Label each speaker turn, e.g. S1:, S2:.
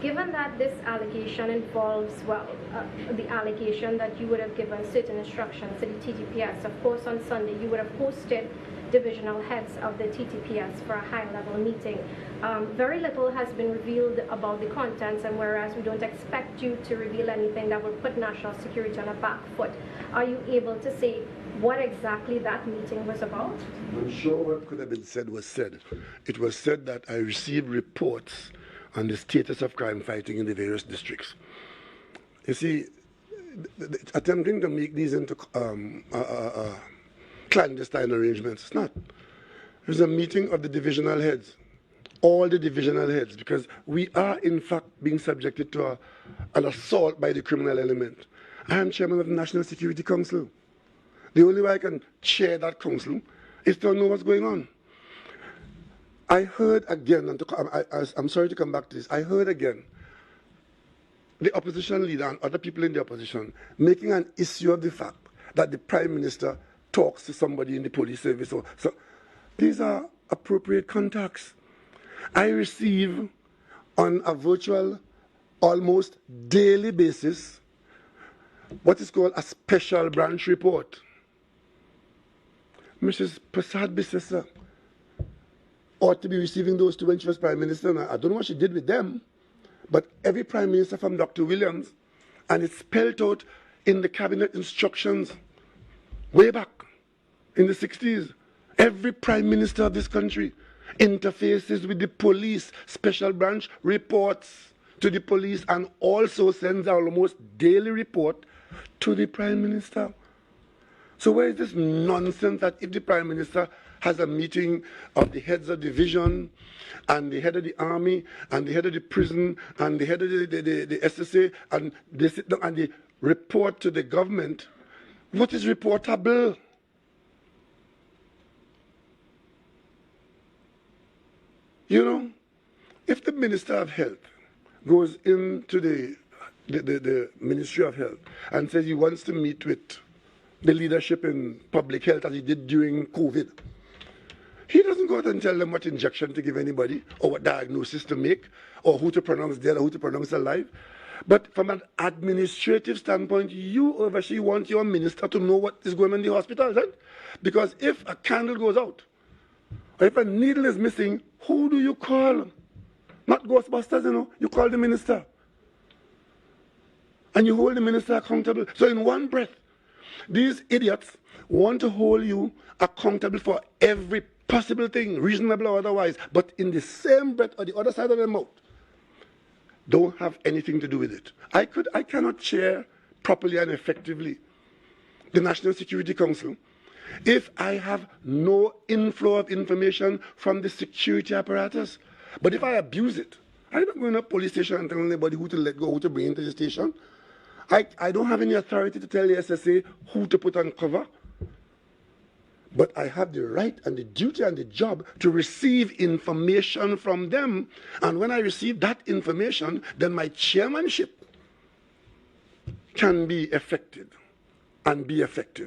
S1: Given that this allegation involves, well, the allegation that you would have given certain instructions to the TTPS, of course on Sunday you would have hosted divisional heads of the TTPS for a high-level meeting. Very little has been revealed about the contents, and whereas we don't expect you to reveal anything that would put national security on a back foot, are you able to say what exactly that meeting was about?
S2: I'm sure what could have been said was said. It was said that I received reports on the status of crime fighting in the various districts. You see, attempting to make these into clandestine arrangements, it's not. There's a meeting of the divisional heads, all the divisional heads, because we are in fact being subjected to an assault by the criminal element. I am chairman of the National Security Council. The only way I can chair that council is to know what's going on. I heard again, and I'm sorry to come back to this, I heard again the opposition leader and other people in the opposition making an issue of the fact that the Prime Minister talks to somebody in the police service. So these are appropriate contacts. I receive on a virtual, almost daily basis, what is called a special branch report. Mrs. Prasad Bissessa ought to be receiving those two when she was Prime Minister. And I don't know what she did with them, but every Prime Minister from Dr. Williams, and it's spelled out in the cabinet instructions way back in the 60s. Every Prime Minister of this country interfaces with the police, special branch reports to the police, and also sends an almost daily report to the Prime Minister. So where is this nonsense that if the Prime Minister has a meeting of the heads of division and the head of the army and the head of the prison and the head of the SSA, and they sit down and they report to the government, what is reportable? You know, if the Minister of Health goes into the Ministry of Health and says he wants to meet with the leadership in public health as he did during COVID, he doesn't go out and tell them what injection to give anybody or what diagnosis to make or who to pronounce dead or who to pronounce alive. But from an administrative standpoint, you obviously want your minister to know what is going on in the hospital, right? Because if a candle goes out or if a needle is missing, who do you call? Not Ghostbusters, you know. You call the minister. And you hold the minister accountable. So in one breath, these idiots want to hold you accountable for every possible thing, reasonable or otherwise, but in the same breath or the other side of their mouth, don't have anything to do with it. I cannot chair properly and effectively the National Security Council if I have no inflow of information from the security apparatus. But if I abuse it, I'm not going to a police station and telling anybody who to let go, who to bring into the station. I don't have any authority to tell the SSA who to put on cover. But I have the right and the duty and the job to receive information from them. And when I receive that information, then my chairmanship can be effective and be effective.